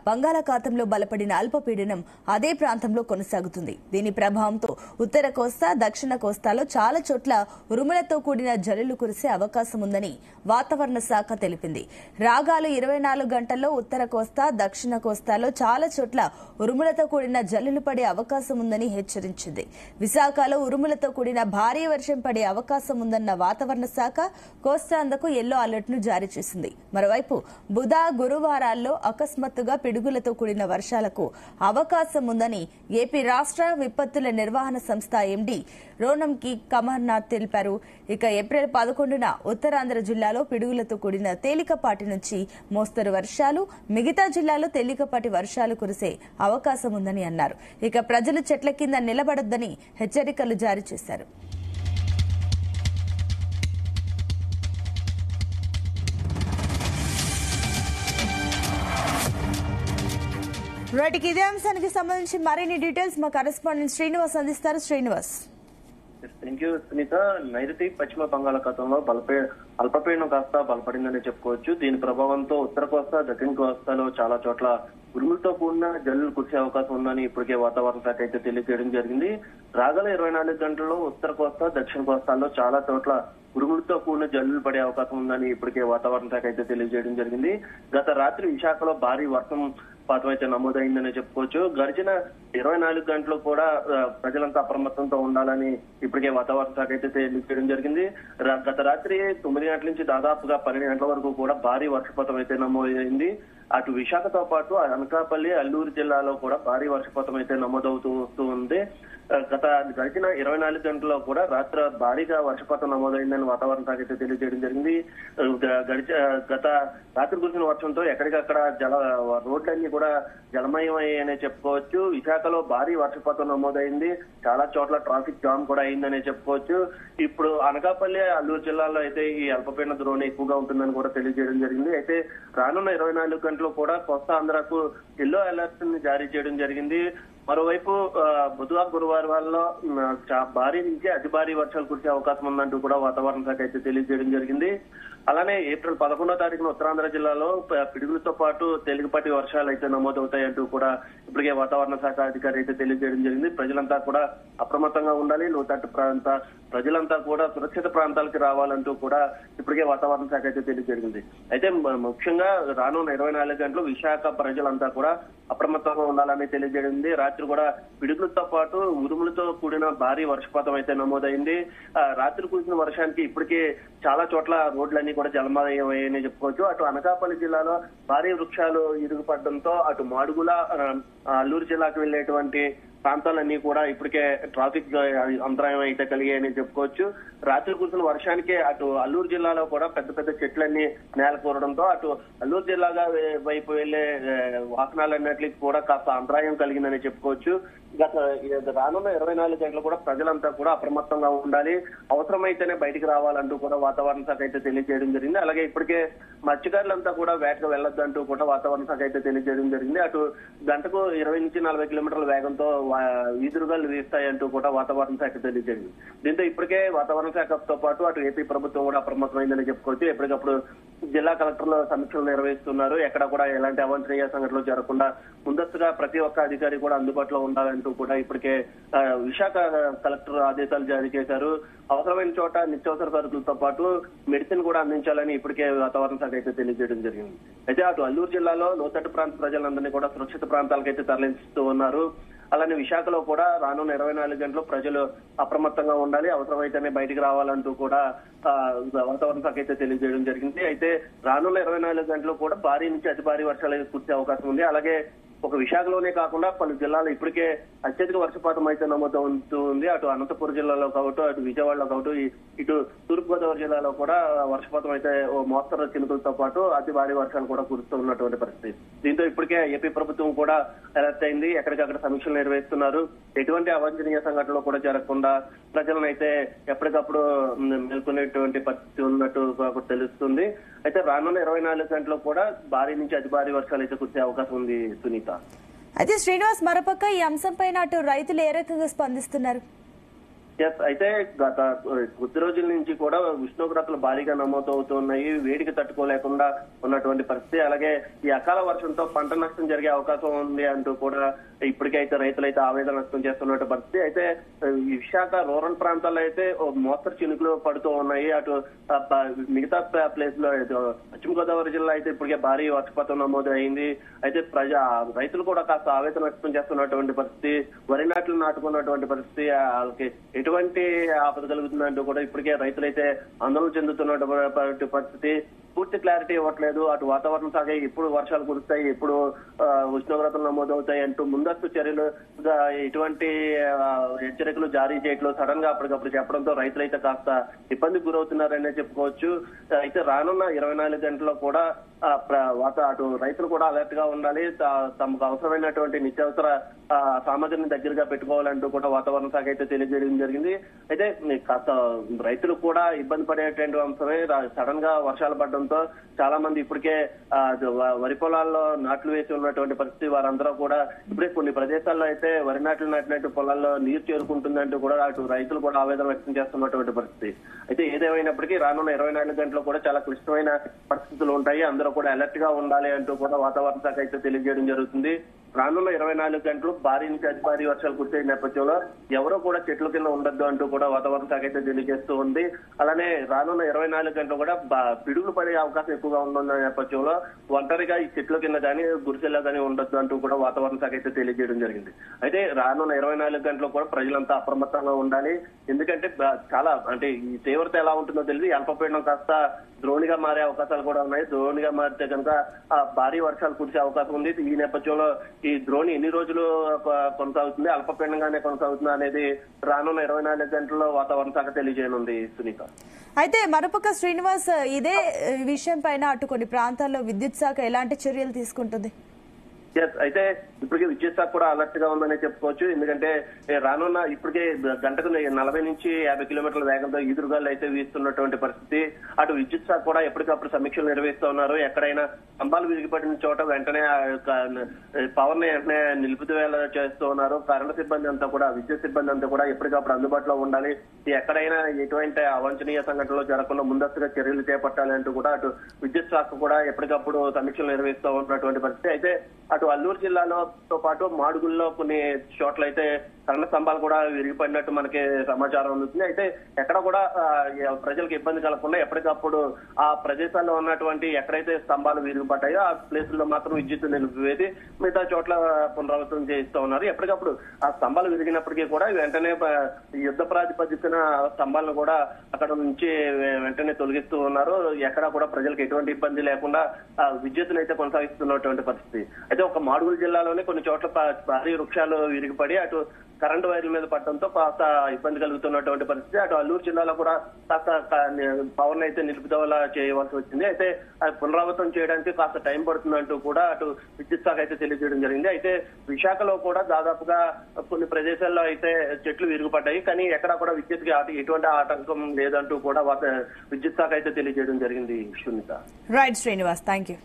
బంగాళాఖాతంలో బలపడిన అల్పపీడనం అదే ప్రాంతంలో కొనసాగుతుంది. దీని ప్రభావంతో ఉత్తర కోస్తా, దక్షిణ కోస్తాలో చాలా చోట్ల ఉరుములతో కూడిన జల్లులు కురిసే అవకాశం ఉందని వాతావరణ శాఖ తెలిపింది. రాగాలు 24 గంటల్లో ఉత్తర కోస్తా, దక్షిణ కోస్తాలో చాలా చోట్ల ఉరుములతో కూడిన జల్లులు పడే అవకాశం ఉందని హెచ్చరించింది. విశాఖలో ఉరుములతో కూడిన భారీ వర్షం పడే అవకాశం ఉందన్న వాతావరణ శాఖ కోస్తాంధ్రకు ఎల్లో అలర్ట్ ను జారీ చేసింది. మరోవైపు బుధ, గురువారాల్లో అకస్మాత్తుగా పిడుగులతో కూడిన వర్షాలకు అవకాశం ఉందని ఏపీ రాష్ట్ర విపత్తుల నిర్వహణ సంస్థ ఎండీ రోనంకి కమర్నాథ్ తెలిపారు. ఇక ఏప్రిల్ 11న ఉత్తరాంధ్ర జిల్లాలో పిడుగులతో కూడిన తేలికపాటి నుంచి మోస్తరు వర్షాలు, మిగతా జిల్లాలో తేలికపాటి వర్షాలు కురిసే అవకాశం ఉందని అన్నారు. ఇక ప్రజలు చెట్ల కింద నిలబడొద్దని హెచ్చరికలు జారీ చేశారు. రైట్కి ఇదే అంశానికి సంబంధించి మరిన్ని డీటెయిల్స్ మా కరెస్పాండెంట్ శ్రీనివాస్ అందిస్తారు. శ్రీనివాస్. Thank you Sunitha. నైరుతి పశ్చిమ బంగాళాఖాతంలో అల్పపీడనం కాస్త బలపడిందని చెప్పుకోవచ్చు. దీని ప్రభావంతో ఉత్తర కోస్తా, దక్షిణ కోస్తాలో చాలా చోట్ల ఉరుములతో కూడిన జల్లులు కురిసే అవకాశం ఉందని ఇప్పటికే వాతావరణ శాఖ అయితే తెలియజేయడం జరిగింది. రాగల 24 గంటల్లో ఉత్తర కోస్తా, దక్షిణ కోస్తాల్లో చాలా చోట్ల ఉరుములతో కూడిన జల్లులు పడే అవకాశం ఉందని ఇప్పటికే వాతావరణ శాఖ అయితే తెలియజేయడం జరిగింది. గత రాత్రి విశాఖలో భారీ వర్షం పాతం అయితే నమోదైందని చెప్పుకోవచ్చు. గడిచిన 24 గంటలు కూడా ప్రజలంతా అప్రమత్తంతో ఉండాలని ఇప్పటికే వాతావరణ శాఖ అయితే తెలియజేయడం జరిగింది. గత రాత్రి 9 గంటల నుంచి దాదాపుగా 12 గంటల వరకు కూడా భారీ వర్షపాతం అయితే నమోదైంది. అటు విశాఖతో పాటు అనకాపల్లి, అల్లూరు జిల్లాలో కూడా భారీ వర్షపాతం అయితే నమోదవుతూ ఉంది. గడిచిన 24 గంటల్లో కూడా రాత్రి భారీగా వర్షపాతం నమోదైందని వాతావరణ శాఖ అయితే తెలియజేయడం జరిగింది. గత రాత్రి కురిసిన వర్షంతో ఎక్కడికక్కడ రోడ్లన్నీ కూడా జలమయం అయ్యాయనే చెప్పుకోవచ్చు. విశాఖలో భారీ వర్షపాతం నమోదైంది. చాలా చోట్ల ట్రాఫిక్ జామ్ కూడా అయిందనే చెప్పుకోవచ్చు. ఇప్పుడు అనకాపల్లి, అల్లూరు జిల్లాలో అయితే ఈ అల్పపీడన ద్రోణి ఎక్కువగా ఉంటుందని కూడా తెలియజేయడం జరిగింది. అయితే రానున్న 24 గంటలు కూడా కోస్తా ఆంధ్రకు ఎల్లో అలర్ట్ ని జారీ చేయడం జరిగింది. మరోవైపు బుధ, గురువారాల్లో భారీ నుంచి అతి భారీ వర్షాలు కురిసే అవకాశం ఉందంటూ కూడా వాతావరణ శాఖ అయితే తెలియజేయడం జరిగింది. అలానే ఏప్రిల్ 11వ తారీఖున ఉత్తరాంధ్ర జిల్లాలో పిడుగులతో పాటు తేలికపాటి వర్షాలు అయితే నమోదవుతాయంటూ కూడా ఇప్పటికే వాతావరణ శాఖ అధికారి అయితే తెలియజేయడం జరిగింది. ప్రజలంతా కూడా అప్రమత్తంగా ఉండాలి. లోతట్టు ప్రజలంతా కూడా సురక్షిత ప్రాంతాలకి రావాలంటూ కూడా ఇప్పటికే వాతావరణ శాఖ అయితే తెలియజేయడం. అయితే ముఖ్యంగా రానున్న 24 గంటలు విశాఖ ప్రజలంతా కూడా అప్రమత్తంగా ఉండాలని తెలియజేయడం. రాత్రి కూడా పిడుగులతో పాటు ఉరుములతో కూడిన భారీ వర్షపాతం అయితే నమోదైంది. రాత్రి కురిసిన వర్షానికి ఇప్పటికే చాలా చోట్ల రోడ్లన్నీ కూడా జలమయం అయ్యాయని చెప్పుకోవచ్చు. అటు అనకాపల్లి జిల్లాలో భారీ వృక్షాలు ఇరుగుపడడంతో అటు మాడుగుల, అల్లూరు జిల్లాకు వెళ్లేటువంటి ప్రాంతాలన్నీ కూడా ఇప్పటికే ట్రాఫిక్ అంతరాయం అయితే కలిగాయని చెప్పుకోవచ్చు. రాత్రి కురిసిన వర్షానికే అటు అల్లూరు జిల్లాలో కూడా పెద్ద పెద్ద చెట్లన్నీ నేల కూరడంతో అటు అల్లూరు జిల్లాగా వైపు వెళ్లే వాహనాలన్నిటికీ కూడా కాస్త అంతరాయం కలిగిందని చెప్పుకోవచ్చు. రానున్న 24 గంటలు కూడా ప్రజలంతా కూడా అప్రమత్తంగా ఉండాలి. అవసరమైతేనే బయటికి రావాలంటూ కూడా వాతావరణ శాఖ అయితే తెలియజేయడం జరిగింది. అలాగే ఇప్పటికే మత్స్యకారులంతా కూడా వేటకు వెళ్లొద్దంటూ కూడా వాతావరణ శాఖ అయితే తెలియజేయడం జరిగింది. అటు గంటకు 20 నుంచి 40 కిలోమీటర్ల వేగంతో ఈదురుగాలు వీస్తాయంటూ కూడా వాతావరణ శాఖ తెలియజేయండి. దీంతో ఇప్పటికే వాతావరణ శాఖతో పాటు అటు ఏపీ ప్రభుత్వం కూడా అప్రమత్తమైందని చెప్పుకోవచ్చు. ఎప్పటికప్పుడు జిల్లా కలెక్టర్లు సమీక్షలు నిర్వహిస్తున్నారు. ఎక్కడ కూడా ఎలాంటి అవాంఛనీయ సంఘటనలు జరగకుండా ముందస్తుగా ప్రతి ఒక్క అధికారి కూడా అందుబాటులో ఉండాలంటూ కూడా ఇప్పటికే విశాఖ కలెక్టర్ ఆదేశాలు జారీ చేశారు. అవసరమైన చోట నిత్యావసర సరుకులతో పాటు మెడిసిన్ కూడా అందించాలని ఇప్పటికే వాతావరణ శాఖ అయితే తెలియజేయడం జరిగింది. అయితే అటు అల్లూరు జిల్లాలో లోతట్టు ప్రాంత ప్రజలందరినీ కూడా సురక్షిత ప్రాంతాలకైతే తరలిస్తూ ఉన్నారు. అలానే విశాఖలో కూడా రానున్న 24 గంటలు ప్రజలు అప్రమత్తంగా ఉండాలి. అవసరమైతేనే బయటికి రావాలంటూ కూడా వాతావరణ శాఖ అయితే తెలియజేయడం జరిగింది. అయితే రానున్న 24 గంటలు కూడా భారీ నుంచి అతి భారీ వర్షాలు కురిసే అవకాశం ఉంది. అలాగే ఒక విశాఖలోనే కాకుండా పలు జిల్లాలో ఇప్పటికే అత్యధిక వర్షపాతం అయితే నమోదవుతూ ఉంది. అటు అనంతపురం జిల్లాలో కావచ్చు, అటు విజయవాడలో కావచ్చు, ఇటు తూర్పుగోదావరి జిల్లాలో కూడా వర్షపాతం అయితే మోస్తరు చినుకులతో పాటు అతి భారీ వర్షాలు కూడా కురుస్తూ ఉన్నటువంటి పరిస్థితి. దీంతో ఇప్పటికే ఏపీ ప్రభుత్వం కూడా అలర్ట్ అయింది. ఎక్కడికక్కడ సమీక్షలు నిర్వహిస్తున్నారు. ఎటువంటి అవాంఛనీయ సంఘటనలు కూడా జరగకుండా ప్రజలను అయితే ఎప్పటికప్పుడు మేల్కొనేటువంటి పరిస్థితి ఉన్నట్టు తెలుస్తుంది. అయితే రానున్న 24 గంటలు కూడా భారీ నుంచి అతి భారీ వర్షాలు అయితే కురిసే అవకాశం ఉంది సునీత. అయితే శ్రీనివాస్, మరోపక్క ఈ అంశంపైన అటు రైతులు ఏ రకంగా స్పందిస్తున్నారు? ఎస్, అయితే గత కొద్ది రోజుల నుంచి కూడా ఉష్ణోగ్రతలు భారీగా నమోదవుతున్నాయి. వేడికి తట్టుకోలేకుండా ఉన్నటువంటి పరిస్థితి. అలాగే ఈ అకాల వర్షంతో పంట నష్టం జరిగే అవకాశం ఉంది అంటూ కూడా ఇప్పటికైతే రైతులైతే ఆవేదన వ్యక్తం చేస్తున్నట్టు పరిస్థితి. అయితే ఈ విశాఖ రూరల్ ప్రాంతాల్లో అయితే మోస్తరు చినుకులు పడుతూ ఉన్నాయి. అటు మిగతా ప్లేస్ లో పశ్చిమ గోదావరి జిల్లా అయితే ఇప్పటికే భారీ వర్షపాతం నమోదు అయింది. అయితే రైతులు కూడా కాస్త ఆవేదన వ్యక్తం చేస్తున్నటువంటి పరిస్థితి. వరి నాట్లు నాటుకున్నటువంటి పరిస్థితి. వాళ్ళకి ఎటువంటి ఆపద కలుగుతుందంటూ కూడా ఇప్పటికే రైతులైతే ఆందోళన చెందుతున్నటువంటి పరిస్థితి. పూర్తి క్లారిటీ ఇవ్వట్లేదు. అటు వాతావరణం సాగే ఎప్పుడు వర్షాలు కురుస్తాయి, ఎప్పుడు ఉష్ణోగ్రతలు నమోదవుతాయి అంటూ ముందస్తు చర్యలు ఎటువంటి హెచ్చరికలు జారీ చేయట్లు సడన్ గా అప్పటికప్పుడు చెప్పడంతో రైతులైతే కాస్త ఇబ్బందికి గురవుతున్నారనే చెప్పుకోవచ్చు. అయితే రానున్న 24 గంటల్లో కూడా అటు రైతులు కూడా అలర్ట్ గా ఉండాలి. తమకు అవసరమైనటువంటి నిత్యావసర సామగ్రిని దగ్గరగా పెట్టుకోవాలంటూ కూడా వాతావరణ శాఖ అయితే తెలియజేయడం జరిగింది. అయితే కాస్త రైతులు కూడా ఇబ్బంది పడేటువంటి అంశమే సడన్ గా వర్షాలు పడడంతో చాలా మంది ఇప్పటికే వరి పొలాల్లో నాట్లు వేసి ఉన్నటువంటి పరిస్థితి. వారందరూ కూడా ఇప్పుడే కొన్ని ప్రదేశాల్లో అయితే వరి నాట్లు నాటినట్టు పొలాల్లో నీరు చేరుకుంటుందంటూ కూడా అటు రైతులు కూడా ఆవేదన వ్యక్తం చేస్తున్నటువంటి పరిస్థితి. అయితే ఏదేమైనప్పటికీ రానున్న 24 గంటలు కూడా చాలా క్లిష్టమైన పరిస్థితులు ఉంటాయి. అందరూ కూడా అలర్ట్ గా ఉండాలి అంటూ కూడా వాతావరణ శాఖ అయితే తెలియజేయడం జరుగుతుంది. రానున్న 24 గంటలు భారీ నుంచి అతి భారీ వర్షాలు కురిసే నేపథ్యంలో ఎవరో కూడా చెట్ల కింద ఉండొద్దు అంటూ కూడా వాతావరణ శాఖ అయితే తెలియజేస్తూ ఉంది. అలానే రానున్న 24 గంటలు కూడా పిడుగులు పడే అవకాశం ఎక్కువగా ఉన్న నేపథ్యంలో ఒంటరిగా ఈ చెట్ల కింద కానీ గుడిసెల్లో కానీ ఉండొద్దు అంటూ కూడా వాతావరణ శాఖ అయితే తెలియజేయడం జరిగింది. అయితే రానున్న 24 గంటలు కూడా ప్రజలంతా అప్రమత్తంగా ఉండాలి. ఎందుకంటే చాలా అంటే ఈ తీవ్రత ఎలా ఉంటుందో తెలియదు. అల్పపీడనం కాస్త ద్రోణిగా మారే అవకాశాలు కూడా ఉన్నాయి. ద్రోణిగా మారితే కనుక భారీ వర్షాలు కురిసే అవకాశం ఉంది. ఈ నేపథ్యంలో ఈ ద్రోణి ఎన్ని రోజులు కొనసాగుతుంది, అల్పపీడనంగానే కొనసాగుతుంది అనేది రానున్న 24 గంటల్లో వాతావరణ శాఖ తెలియజేయనుంది సునీత. అయితే మరోపక్క శ్రీనివాస్, ఇదే విషయం పైన అటు కొన్ని ప్రాంతాల్లో విద్యుత్ శాఖ ఎలాంటి చర్యలు తీసుకుంటుంది? అయితే ఇప్పటికే విద్యుత్ శాఖ కూడా అలర్ట్ గా ఉందని చెప్పుకోవచ్చు. ఎందుకంటే రానున్న ఇప్పటికే గంటకు 40 నుంచి 50 కిలోమీటర్ల వేగంతో ఈదురుగాలు అయితే వీస్తున్నటువంటి పరిస్థితి. అటు విద్యుత్ శాఖ కూడా ఎప్పటికప్పుడు సమీక్షలు నిర్వహిస్తూ ఉన్నారు. ఎక్కడైనా స్తంభాలు విరిగిపడిన చోట వెంటనే పవర్ ని వెంటనే నిలుపుదల చేస్తూ ఉన్నారు. కరెంటు సిబ్బంది అంతా కూడా విద్యుత్ సిబ్బంది అంతా కూడా ఎప్పటికప్పుడు అందుబాటులో ఉండాలి. ఎక్కడైనా ఎటువంటి అవాంఛనీయ సంఘటనలు జరగకుండా ముందస్తుగా చర్యలు చేపట్టాలి అంటూ కూడా అటు విద్యుత్ శాఖ కూడా ఎప్పటికప్పుడు సమీక్షలు నిర్వహిస్తూ ఉన్నటువంటి పరిస్థితి. అయితే అటు అల్లూరు జిల్లాలో పాటు మాడుగుల్లో కొన్ని చోట్ల అయితే కరెంటు స్తంభాలు కూడా విరిగిపడినట్టు మనకి సమాచారం అందుతుంది. అయితే ఎక్కడ కూడా ప్రజలకు ఇబ్బంది కలగకుండా ఎప్పటికప్పుడు ఆ ప్రదేశాల్లో ఉన్నటువంటి ఎక్కడైతే స్తంభాలు విరిగిపడ్డాయో ఆ ప్లేసుల్లో మాత్రం విద్యుత్ నిలిపివేసి మిగతా చోట్ల పునరావృతం చేస్తూ ఉన్నారు. ఎప్పటికప్పుడు ఆ స్తంభాలు విరిగినప్పటికీ కూడా వెంటనే యుద్ధ ప్రాతిపదికన స్తంభాలను కూడా అక్కడ నుంచి వెంటనే తొలగిస్తూ ఉన్నారు. ఎక్కడా కూడా ప్రజలకు ఎటువంటి ఇబ్బంది లేకుండా విద్యుత్తును అయితే కొనసాగిస్తున్నటువంటి పరిస్థితి. అయితే ఒక మాడుగుల జిల్లాలోనే కొన్ని చోట్ల భారీ వృక్షాలు విరిగిపడి అటు కరెంటు వైర్ల మీద పడటంతో కాస్త ఇబ్బంది కలుగుతున్నటువంటి పరిస్థితి. అటు అల్లూరు జిల్లాలో కూడా కాస్త పవర్ అయితే నిలుపుదల చేయవలసి వచ్చింది. అయితే పునరావృతం చేయడానికి కాస్త టైం పడుతుందంటూ కూడా అటు విద్యుత్ శాఖ అయితే తెలియజేయడం జరిగింది. అయితే విశాఖలో కూడా దాదాపుగా కొన్ని ప్రదేశాల్లో అయితే చెట్లు విరిగిపడ్డాయి. కానీ ఎక్కడా కూడా విద్యుత్ ఎటువంటి ఆటంకం లేదంటూ కూడా విద్యుత్ శాఖ అయితే తెలియజేయడం జరిగింది. Sunitha. Right Srinivas, thank you.